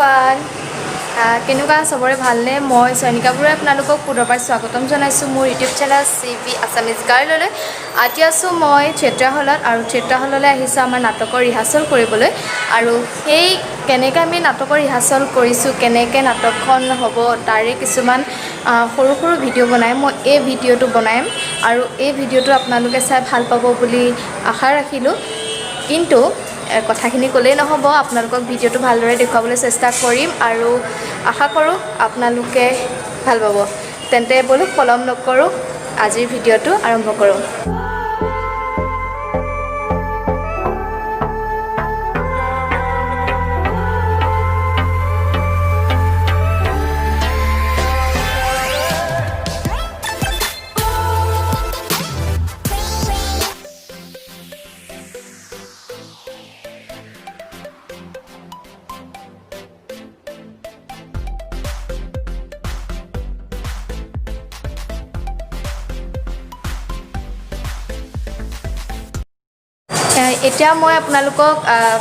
everyone. কেনেকুৱা সবৰে ভালনে মই সৈনিকা বুৰে আপোনালোকক পুনৰবাৰ স্বাগতম জনাইছো মোৰ ইউটিউব চেনেল সিবি আসামিজ গাৰ্ললৈ আজি আছো মই থিয়েটাৰ হলত আৰু থিয়েটাৰ হললৈ আহিছো আমাৰ নাটকৰ ৰিহাৰ্সেল কৰিবলৈ আৰু সেই কেনেকৈ আমি নাটকৰ ৰিহাৰ্সেল কৰিছো কেনেকৈ নাটকখন হ'ব তাৰে কিছুমান সৰু সৰু ভিডিঅ' বনাই মই এই ভিডিঅ'টো বনাইম আৰু এই ভিডিঅ'টো আপোনালোকে চাই ভাল পাব বুলি আশা ৰাখিলো কিন্তু কথাখিনি ক'লেই নহ'ব আপোনালোকক ভিডিঅ'টো ভালদৰে দেখুৱাবলৈ চেষ্টা কৰিম আৰু আশা কৰোঁ আপোনালোকে ভাল পাব তেন্তে বলক পলম নকৰোঁ আজিৰ ভিডিঅ'টো আৰম্ভ কৰোঁ এতিয়া মই আপোনালোকক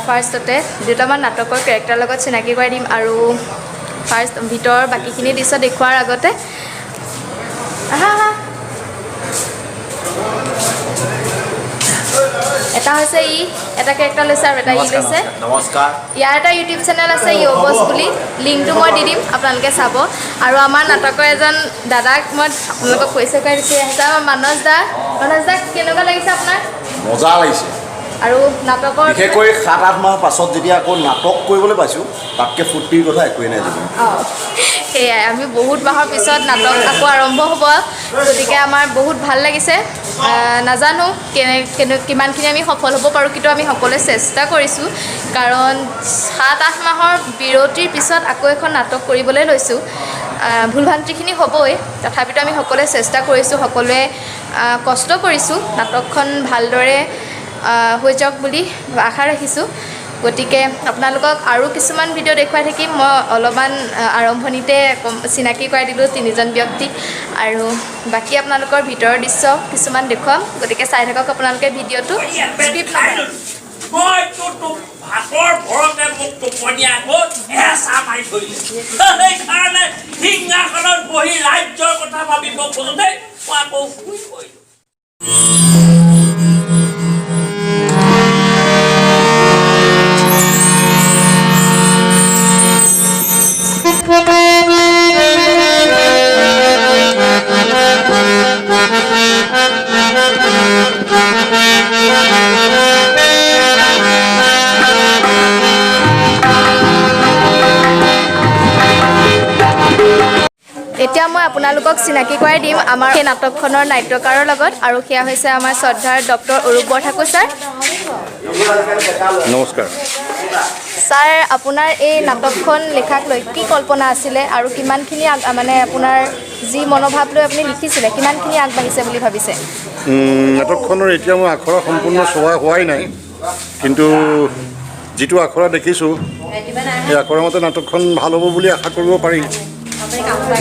ফাৰ্ষ্টতে দুটামান নাটকৰ কেৰেক্টাৰ লগত চিনাকি কৰাই দিম আৰু ফাৰ্ষ্ট ভিতৰৰ বাকীখিনি দৃশ্য দেখুৱাৰ আগতে এটা হৈছে এটা কেৰেক্টাৰ লৈছে আৰু এটা লৈছে নমস্কাৰ ইয়াৰ এটা ইউটিউব চেনেল আছে ইউ বছ বুলি লিংকটো মই দি দিম আপোনালোকে চাব আৰু আমাৰ নাটকৰ এজন দাদাক মই আপোনালোকক পৰিচয় কৰাই দিছোঁ আহিছে আমাৰ মানস দা কেনেকুৱা লাগিছে আপোনাৰ মজা লাগিছে আৰু নাটকৰ বিশেষকৈ 7-8 মাহ পাছত যেতিয়া আকৌ নাটক কৰিবলৈ পাইছোঁ তাতকৈ ফূৰ্তিৰ কথা একোৱেই নাই জীৱন সেয়াই আমি বহুত মাহৰ পিছত নাটক আকৌ আৰম্ভ হ'ব গতিকে আমাৰ বহুত ভাল লাগিছে নাজানো কিমানখিনি আমি সফল হ'ব পাৰোঁ কিন্তু আমি সকলোৱে চেষ্টা কৰিছোঁ কাৰণ 7-8 মাহৰ বিৰতিৰ পিছত আকৌ এখন নাটক কৰিবলৈ লৈছোঁ ভুল ভ্ৰান্তিখিনি হ'বই তথাপিতো আমি সকলোৱে চেষ্টা কৰিছোঁ সকলোৱে কষ্ট কৰিছোঁ নাটকখন ভালদৰে হৈ যাওক বুলি আশা ৰাখিছোঁ গতিকে আপোনালোকক আৰু কিছুমান ভিডিঅ' দেখুৱাই থাকিম মই অলপমান আৰম্ভণিতে চিনাকি কৰাই দিলোঁ 3জন ব্যক্তিক আৰু বাকী আপোনালোকৰ ভিতৰৰ দৃশ্য কিছুমান দেখুৱাম গতিকে চাই থাকক আপোনালোকে ভিডিঅ'টো স্ক্ৰিপ্ট মই তো ভাতৰ ভৰতে মোক টোপনি আগত এসা মাৰি ধৰিলে সেইকাৰণে সিংহাসনত বহি ৰাজ্যৰ কথা ভাবিব খোজোতে মই আকৌ শুই পৰিলোঁ এতিয়া মই আপোনালোকক চিনাকি কৰাই দিম আমাৰ সেই নাটকখনৰ নাট্যকাৰৰ লগত আৰু সেয়া হৈছে আমাৰ শ্ৰদ্ধাৰ ডক্টৰ অৰূপ বৰঠাকুৰ ছাৰ নমস্কাৰ ছাৰ আপোনাৰ এই নাটকখন লিখাক লৈ কি কল্পনা আছিলে আৰু কিমানখিনি মানে আপোনাৰ যি মনোভাৱ লৈ আপুনি লিখিছিলে কিমানখিনি আগবাঢ়িছে বুলি ভাবিছে নাটকখনৰ এতিয়া মই আখৰা সম্পূৰ্ণ চোৱা হোৱাই নাই কিন্তু যিটো আখৰা দেখিছোঁ সেই আখৰা মতে নাটকখন ভাল হ'ব বুলি আশা কৰিব পাৰি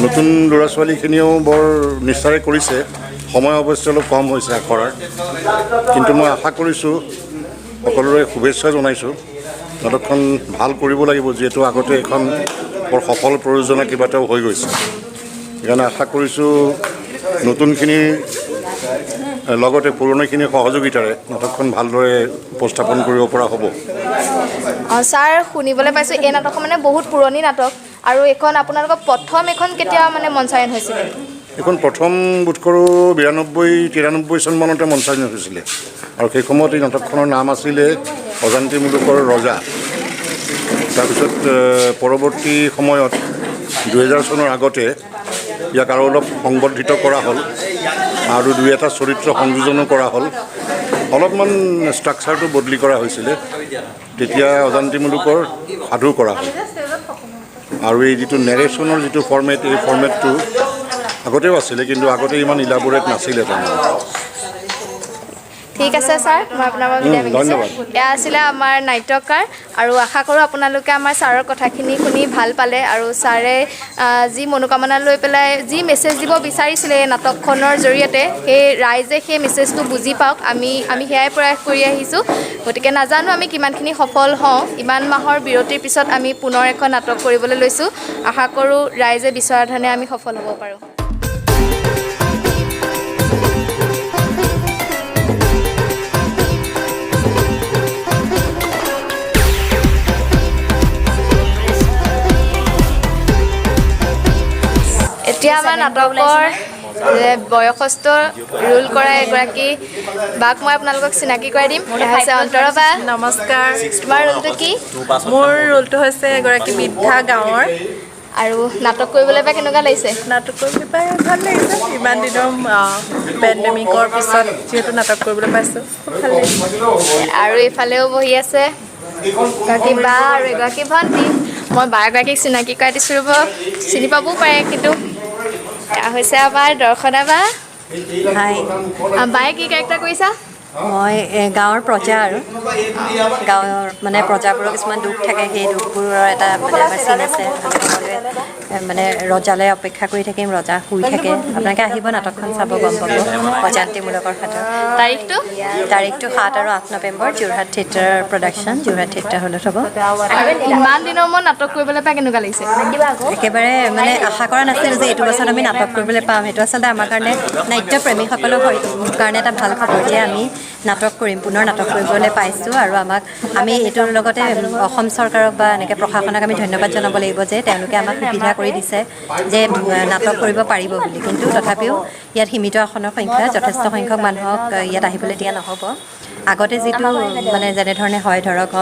নতুন ল'ৰা ছোৱালীখিনিয়েও বৰ নিষ্ঠাৰে কৰিছে সময় অৱশ্যে অলপ কম হৈছে আখৰাৰ কিন্তু মই আশা কৰিছোঁ সকলোৰে শুভেচ্ছা জনাইছোঁ নাটকখন ভাল কৰিব লাগিব যিহেতু আগতে এখন বৰ সফল প্ৰযোজনা কেইবাটাও হৈ গৈছে সেইকাৰণে আশা কৰিছোঁ নতুনখিনিৰ লগতে পুৰণিখিনিৰ সহযোগিতাৰে নাটকখন ভালদৰে উপস্থাপন কৰিব পৰা হ'ব ছাৰ শুনিবলৈ পাইছোঁ এই নাটকখন মানে বহুত পুৰণি নাটক আৰু এখন আপোনালোকৰ প্ৰথম এখন কেতিয়া মানে মঞ্চায়ন হৈছিলে এখন প্ৰথম বোধ কৰোঁ 92-93 চনমানতে মঞ্চায়ন হৈছিলে আৰু সেই সময়ত এই নাটকখনৰ নাম আছিলে অজান্তি মুলুকৰ ৰজা তাৰপিছত পৰৱৰ্তী সময়ত 2000 চনৰ আগতে ইয়াক আৰু অলপ সংবৰ্ধিত কৰা হ'ল আৰু 2-এটা চৰিত্ৰ সংযোজনো কৰা হ'ল অলপমান ষ্ট্ৰাকচাৰটো বদলি কৰা হৈছিলে তেতিয়া অজান্তি মুলুকৰ সাধু কৰা হ'ল আৰু এই যিটো নেৰেশ্যনৰ যিটো ফৰ্মেট এই ফৰ্মেটটো আগতেও আছিলে কিন্তু আগতে ইমান ইলাবৰেট নাছিলে তাৰমানে ঠিক আছে ছাৰ মই আপোনাৰ পৰা বিদায় মাগিছোঁ ধন্যবাদ। এয়া আছিলে আমাৰ নাট্যকাৰ আৰু আশা কৰোঁ আপোনালোকে আমাৰ ছাৰৰ কথাখিনি শুনি ভাল পালে আৰু ছাৰে যি মনোকামনা লৈ পেলাই যি মেছেজ দিব বিচাৰিছিলে এই নাটকখনৰ জৰিয়তে সেই ৰাইজে সেই মেছেজটো বুজি পাওক আমি সেয়াই প্ৰয়াস কৰি আহিছোঁ গতিকে নাজানো আমি কিমানখিনি সফল হওঁ ইমান মাহৰ বিৰতিৰ পিছত আমি পুনৰ এখন নাটক কৰিবলৈ লৈছোঁ আশা কৰোঁ ৰাইজে বিচৰা ধৰণে আমি সফল হ'ব পাৰোঁ এতিয়া আমাৰ নাটকৰ বয়সস্থ ৰোল কৰা এগৰাকী বাক মই আপোনালোকক চিনাকি কৰাই দিম এয়া হৈছে অন্তৰা বা নমস্কাৰ তোমাৰ ৰোলটো কি মোৰ ৰোলটো হৈছে এগৰাকী বৃদ্ধা গাঁৱৰ আৰু নাটক কৰিবলৈ পাই কেনেকুৱা লাগিছে নাটক কৰিবলৈ পাই ভাল লাগিছে ইমান দিনৰ পেণ্ডেমিকৰ পিছত যিহেতু নাটক কৰিবলৈ পাইছোঁ খুব ভাল লাগিছে আৰু এইফালেও বহি আছে এগৰাকী বা আৰু এগৰাকী ভণ্টি মই বা এগৰাকীক চিনাকি কৰাই দিছোঁ ৰ'ব চিনি পাবও পাৰে কিন্তু এয়া হৈছে আমাৰ দৰ্শনা বা হাই বায়ে কি কেৰেক্টাৰ কৰিছা মই গাঁৱৰ প্ৰজা আৰু গাঁৱৰ মানে প্ৰজাবোৰৰ কিছুমান দুখ থাকে সেই দুখবোৰৰ এটা মানে আমাৰ চিন আছে আমি সকলোৱে মানে ৰজালৈ অপেক্ষা কৰি থাকিম ৰজা শুই থাকে আপোনালোকে আহিব নাটকখন চাব গম পাব অজান্তিমূলকৰ ক্ষেত্ৰত তাৰিখটো 7 আৰু 8 November Jorhat theatre production Jorhat theatre হলত হ'ব ইমান দিনৰ মই নাটক কৰিবলৈ পাই কেনেকুৱা লাগিছে একেবাৰে মানে আশা কৰা নাছিলোঁ যে এইটো বছৰত আমি নাটক কৰিবলৈ পাম সেইটো আচলতে আমাৰ কাৰণে নাট্যপ্ৰেমীসকলৰ কাৰণে এটা ভাল খবৰ যে আমি নাটক কৰিম পুনৰ নাটক কৰিবলৈ পাইছোঁ আৰু আমি এইটোৰ লগতে অসম চৰকাৰক বা এনেকৈ প্ৰশাসনক আমি ধন্যবাদ জনাব লাগিব যে তেওঁলোকে আমাক সুবিধা কৰি দিছে যে নাটক কৰিব পাৰিব বুলি কিন্তু তথাপিও ইয়াত সীমিত আসনৰ সংখ্যা যথেষ্ট সংখ্যক মানুহক ইয়াত আহিবলৈ দিয়া নহ'ব আগতে যিটো মানে যেনেধৰণে হয় ধৰক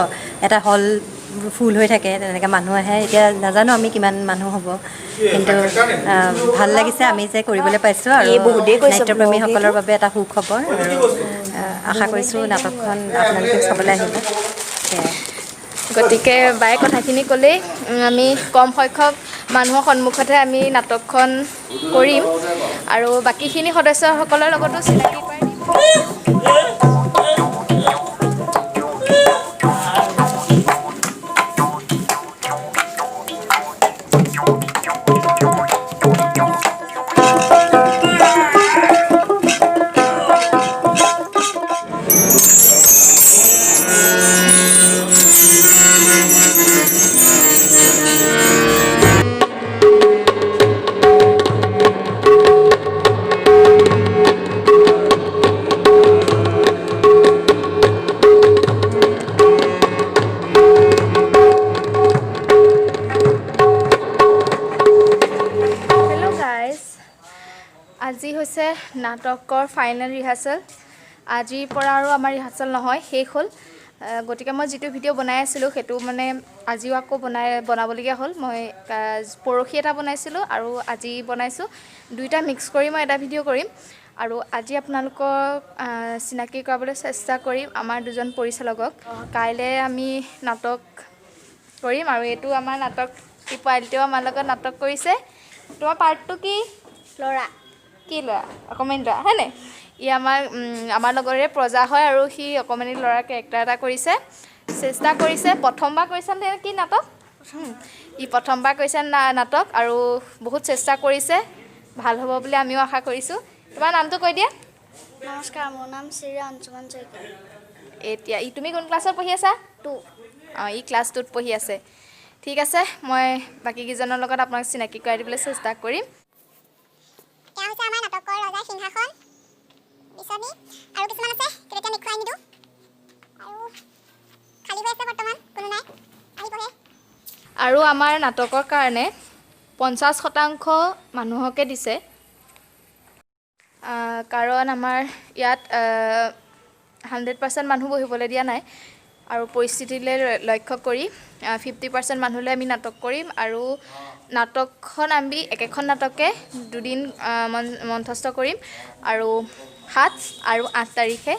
এটা হল ফুল হৈ থাকে তেনেকৈ মানুহ আহে এতিয়া নাজানো আমি কিমান মানুহ হ'ব কিন্তু ভাল লাগিছে আমি যে কৰিবলৈ পাইছোঁ আৰু নাট্যপ্ৰেমীসকলৰ বাবে এটা সুখবৰ আৰু আশা কৰিছোঁ নাটকখন আপোনালোকে চাবলৈ আহিব গতিকে বায়ে কথাখিনি ক'লেই আমি কম সংখ্যক মানুহৰ সন্মুখতহে আমি নাটকখন কৰিম আৰু বাকীখিনি সদস্যসকলৰ লগতো চিনাকি কৰাই দিম আজি হৈছে নাটকৰ ফাইনেল ৰিহাৰ্চেল আজিৰ পৰা আৰু আমাৰ ৰিহাৰ্চেল নহয় শেষ হ'ল গতিকে মই যিটো ভিডিঅ' বনাই আছিলোঁ সেইটো মানে আজিও আকৌ বনাবলগীয়া হ'ল মই পৰহি এটা বনাইছিলোঁ আৰু আজি বনাইছোঁ দুইটা মিক্স কৰি মই এটা ভিডিঅ' কৰিম আৰু আজি আপোনালোকক চিনাকি কৰাবলৈ চেষ্টা কৰিম আমাৰ দুজন পৰিচালকক কাইলৈ আমি নাটক কৰিম আৰু এইটো আমাৰ নাটক পোৱালিটোও আমাৰ লগত নাটক কৰিছে তোমাৰ পাৰ্টটো কি ল'ৰা কি ল'ৰা অকণমানি ল'ৰা হয়নে ই আমাৰ লগৰে প্ৰজা হয় আৰু সি অকণমানি ল'ৰাৰ কেৰেক্টাৰ এটা কৰিছে চেষ্টা কৰিছে প্ৰথমবাৰ কৰিছে নে কি নাটক ই প্ৰথমবাৰ কৰিছে নাটক আৰু বহুত চেষ্টা কৰিছে ভাল হ'ব বুলি আমিও আশা কৰিছোঁ তোমাৰ নামটো কৈ দিয়া নমস্কাৰ মোৰ নাম শ্ৰী অঞ্চুমান শইকীয়া এতিয়া তুমি কোন ক্লাছত পঢ়ি আছা 2 ই ক্লাছ 2ত পঢ়ি আছে ঠিক আছে মই বাকীকেইজনৰ লগত আপোনাক চিনাকি কৰাই দিবলৈ চেষ্টা কৰিম এয়া হৈছে আমাৰ নাটকৰ ৰজা সিংহাসন বিচনী আৰু কিছুমান আছে কেতিয়া দেখুৱাই নিদিওঁ আৰু খালী হৈ আছে বৰ্তমান কোনো নাই আহিবহে আৰু আমাৰ নাটকৰ কাৰণে 50% মানুহকে দিছে কাৰণ আমাৰ ইয়াত 100% মানুহ বহিবলৈ দিয়া নাই আৰু পৰিস্থিতিলৈ লক্ষ্য কৰি 50% মানুহলৈ আমি নাটক কৰিম আৰু নাটকখন আমি একেখন নাটকে দুদিন মঞ্চস্থ কৰিম আৰু 7 আৰু 8 তাৰিখে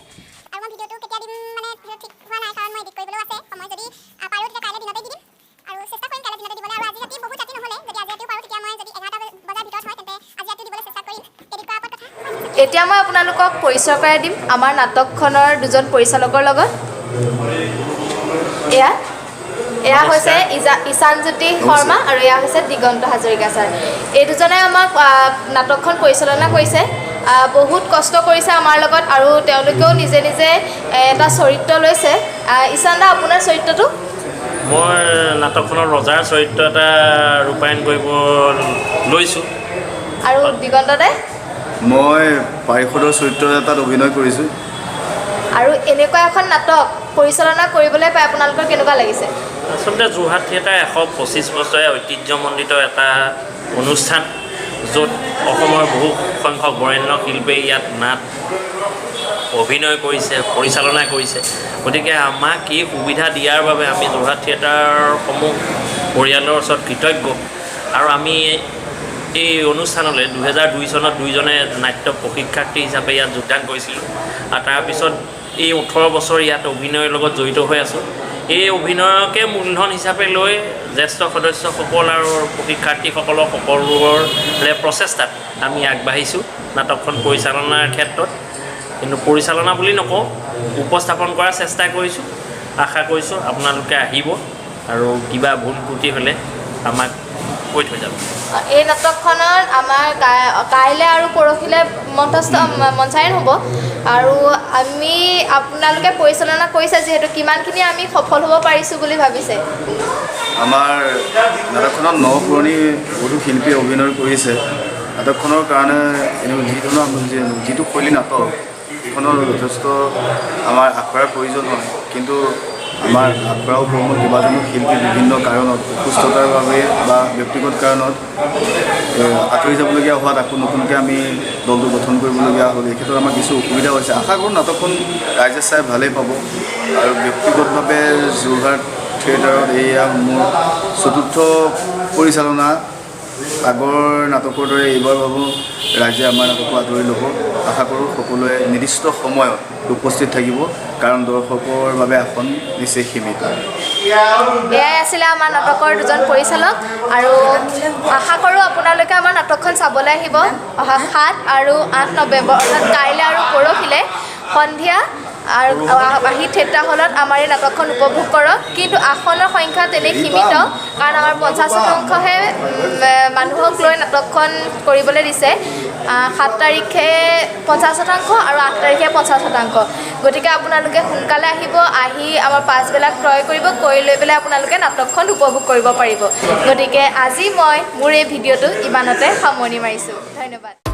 আৰু মই ভিডিঅ'টো কেতিয়া দিম মানে ঠিক হোৱা নাই কাৰণ মই এডিট কৰিবলৈও আছে সময় যদি পাৰোঁ তেতিয়া কাইলৈ দিনতে দি দিম আৰু চেষ্টা কৰিম কাইলৈ দিনতে দিবলৈ আৰু আজি ৰাতি বহুত ৰাতি নহ'লে যদি আজি ৰাতিও পাৰোঁ তেতিয়া মই যদি 11টা বজাৰ ভিতৰত হয় তেন্তে আজি ৰাতিও দিবলৈ চেষ্টা কৰিম এডিট কৰাৰ ওপৰত কথা এতিয়া মই আপোনালোকক পৰিচয় কৰাই দিম আমাৰ নাটকখনৰ দুজন পৰিচালকৰ লগত। এয়া হৈছে ঈশানজ্যোতি শৰ্মা আৰু এয়া হৈছে দিগন্ত হাজৰিকা ছাৰ। এই দুজনে আমাক নাটকখন পৰিচালনা কৰিছে, বহুত কষ্ট কৰিছে আমাৰ লগত আৰু তেওঁলোকেও নিজে নিজে এটা চৰিত্ৰ লৈছে। ঈশান দা, আপোনাৰ চৰিত্ৰটো? মই নাটকখনৰ ৰজাৰ চৰিত্ৰ এটা ৰূপায়ণ কৰিব লৈছোঁ। আৰু দিগন্ত দাই? মই পাৰিষদৰ চৰিত্ৰ এটাত অভিনয় কৰিছোঁ। আৰু এনেকুৱা এখন নাটক পৰিচালনা কৰিবলৈ পাই আপোনালোকৰ কেনেকুৱা লাগিছে? আচলতে যোৰহাট থিয়েটাৰ 125 বছৰীয়া ঐতিহ্যমণ্ডিত এটা অনুষ্ঠান, য'ত অসমৰ বহু সংখ্যক বৰেণ্য শিল্পীয়ে ইয়াত নাট অভিনয় কৰিছে, পৰিচালনা কৰিছে। গতিকে আমাক এই সুবিধা দিয়াৰ বাবে আমি যোৰহাট থিয়েটাৰসমূহ পৰিয়ালৰ ওচৰত কৃতজ্ঞ। আৰু আমি এই অনুষ্ঠানলৈ 2002 চনত দুইজনে নাট্য প্ৰশিক্ষাৰ্থী হিচাপে ইয়াত যোগদান কৰিছিলোঁ আৰু তাৰপিছত এই 18 বছৰ ইয়াত অভিনয়ৰ লগত জড়িত হৈ আছোঁ। এই অভিনয়কে মূলধন হিচাপে লৈ জ্যেষ্ঠ সদস্যসকল আৰু প্ৰশিক্ষাৰ্থীসকলৰ সকলোৰে প্ৰচেষ্টাত আমি আগবাঢ়িছোঁ নাটকখন পৰিচালনাৰ ক্ষেত্ৰত। কিন্তু পৰিচালনা বুলি নকওঁ, উপস্থাপন কৰাৰ চেষ্টা কৰিছোঁ। আশা কৰিছোঁ আপোনালোকে আহিব আৰু কিবা ভুল ত্ৰুটি হ'লে আমাক কৈ থৈ যাব। এই নাটকখনত আমাৰ কাইলৈ আৰু পৰহিলৈ মঞ্চায়ন হ'ব আৰু আমি আপোনালোকে পৰিচালনা কৰিছে যিহেতু কিমানখিনি আমি সফল হ'ব পাৰিছোঁ বুলি ভাবিছে? আমাৰ নাটকখনত পুৰণি বহুতো শিল্পী অভিনয় কৰিছে। নাটকখনৰ কাৰণে যিটো শৈলী নাটক, সেইখনৰ যথেষ্ট আমাৰ আখৰাৰ প্ৰয়োজন হয়। কিন্তু আমাৰ আখৰা উপৰিও কেইবাজনো শিল্পী বিভিন্ন কাৰণত, অসুস্থতাৰ বাবে বা ব্যক্তিগত কাৰণত আঁতৰি যাবলগীয়া হোৱাত আকৌ নতুনকৈ আমি দলটো গঠন কৰিবলগীয়া হ'ল। এই ক্ষেত্ৰত আমাৰ কিছু অসুবিধা হৈছে। আশা কৰোঁ নাটকখন ৰাইজে চাই ভালেই পাব। আৰু ব্যক্তিগতভাৱে যোৰহাট থিয়েটাৰত এয়া মোৰ চতুৰ্থ পৰিচালনা। আগৰ নাটকৰ দৰে এইবাৰ ভাবোঁ ৰাইজে আমাৰ নাটকো আদৰি ল'ব। আশা কৰোঁ সকলোৱে নিৰ্দিষ্ট সময়ত উপস্থিত থাকিব, কাৰণ দৰ্শকৰ বাবে আসন নিচেই সীমিত। এয়াই আছিলে আমাৰ নাটকৰ দুজন পৰিচালক আৰু আশা কৰোঁ আপোনালোকে আমাৰ নাটকখন চাবলৈ আহিব অহা 7 আৰু 8 নৱেম্বৰ, অৰ্থাৎ কাইলৈ আৰু পৰহিলৈ সন্ধিয়া আৰু আহি থিয়েটাৰ হলত আমাৰ এই নাটকখন উপভোগ কৰক। কিন্তু আসনৰ সংখ্যা তেনেই সীমিত, কাৰণ আমাৰ 50% মানুহক লৈ নাটকখন কৰিবলৈ দিছে। 7 তাৰিখে 50% আৰু 8 তাৰিখে 50%। গতিকে আপোনালোকে সোনকালে আহিব, আহি আমাৰ পাছবিলাক ক্ৰয় কৰিব, কৰি লৈ পেলাই আপোনালোকে নাটকখন উপভোগ কৰিব পাৰিব। গতিকে আজি মই মোৰ এই ভিডিঅ'টো ইমানতে সামৰণি মাৰিছোঁ। ধন্যবাদ।